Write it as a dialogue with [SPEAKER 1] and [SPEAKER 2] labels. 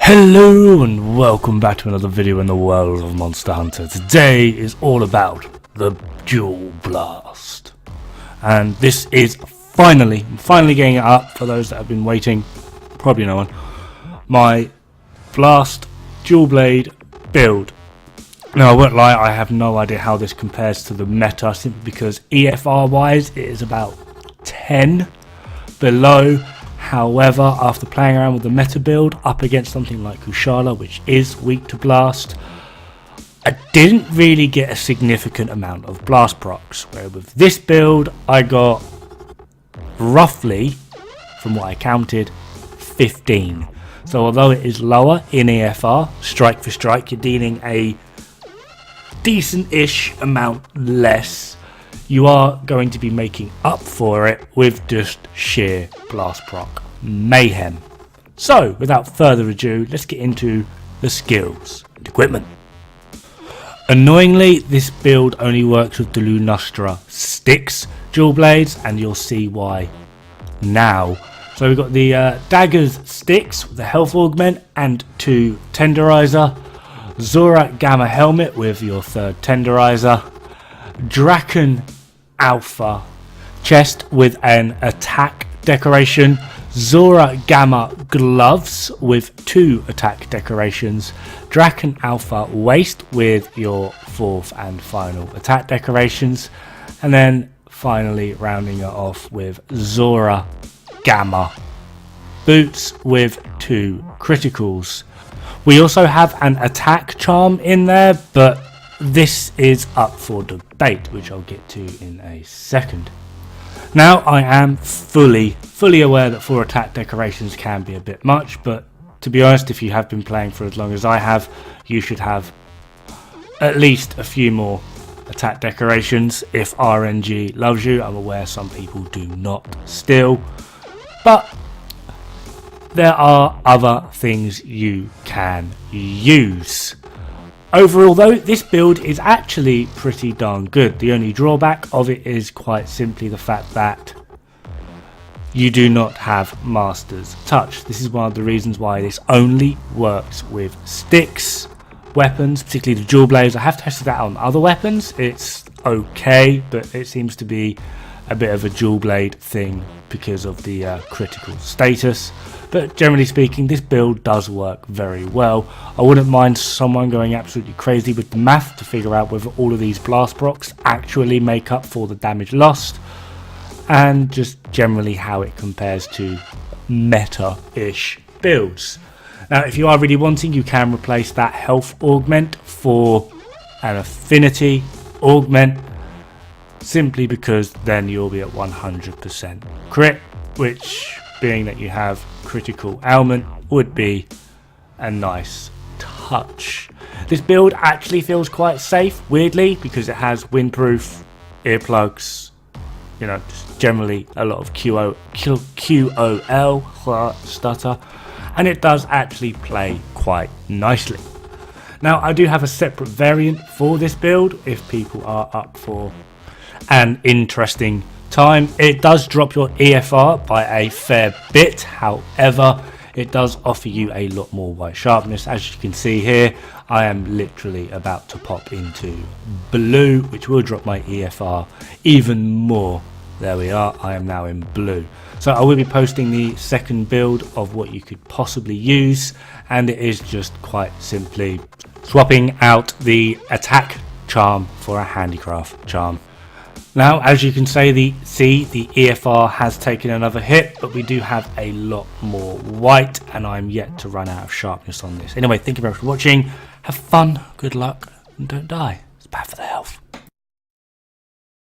[SPEAKER 1] Hello and welcome back to another video in the world of Monster Hunter. Today is all about the Dual Blast. And this is finally getting it up for those that have been waiting, probably no one, my Blast Dual Blade build. Now I won't lie, I have no idea how this compares to the meta, simply because EFR wise it is about 10 below. However, after playing around with the meta build up against something like Kushala, which is weak to Blast, I didn't really get a significant amount of Blast Procs, where with this build I got roughly, from what I counted, 15. So although it is lower in EFR, strike for strike, you're dealing a decent-ish amount less. You are going to be making up for it with just sheer Blast Proc mayhem. So, without further ado, let's get into the skills and equipment. Annoyingly, this build only works with the Lunastra Styx dual blades, and you'll see why now. So we've got the Daggers Styx with the health augment and 2 tenderizer, Zorah Gamma helmet with your 3rd tenderizer, Draken Alpha chest with an attack decoration, Zorah Gamma gloves with 2 attack decorations, Draken Alpha waist with your 4th and final attack decorations, and then finally rounding it off with Zorah Gamma boots with 2 criticals. We also have an attack charm in there, but this is up for debate, which I'll get to in a second. Now, I am fully aware that 4 attack decorations can be a bit much, but to be honest, if you have been playing for as long as I have, you should have at least a few more attack decorations if RNG loves you. I'm aware some people do not still, but there are other things you can use. Overall though, this build is actually pretty darn good. The only drawback of it is quite simply the fact that you do not have Master's Touch. This is one of the reasons why this only works with Styx weapons, particularly the dual blades. I have tested that on other weapons. It's okay, but it seems to be a bit of a dual blade thing because of the critical status. But generally speaking, this build does work very well. I wouldn't mind someone going absolutely crazy with the math to figure out whether all of these Blast Procs actually make up for the damage lost, and just generally how it compares to meta-ish builds. Now, if you are really wanting, you can replace that health augment for an affinity augment, simply because then you'll be at 100% crit, which, being that you have critical ailment, would be a nice touch. This build actually feels quite safe, weirdly, because it has windproof, earplugs, you know, just generally a lot of QOL, stutter, and it does actually play quite nicely. Now, I do have a separate variant for this build if people are up for an interesting time. It does drop your EFR by a fair bit, however it does offer you a lot more white sharpness. As you can see here, I am literally about to pop into blue, which will drop my EFR even more. There we are, I am now in blue. So I will be posting the second build of what you could possibly use, and it is just quite simply swapping out the attack charm for a handicraft charm. Now, as you can see, the EFR has taken another hit, but we do have a lot more white, and I'm yet to run out of sharpness on this. Anyway, thank you very much for watching. Have fun, good luck, and don't die. It's bad for the health.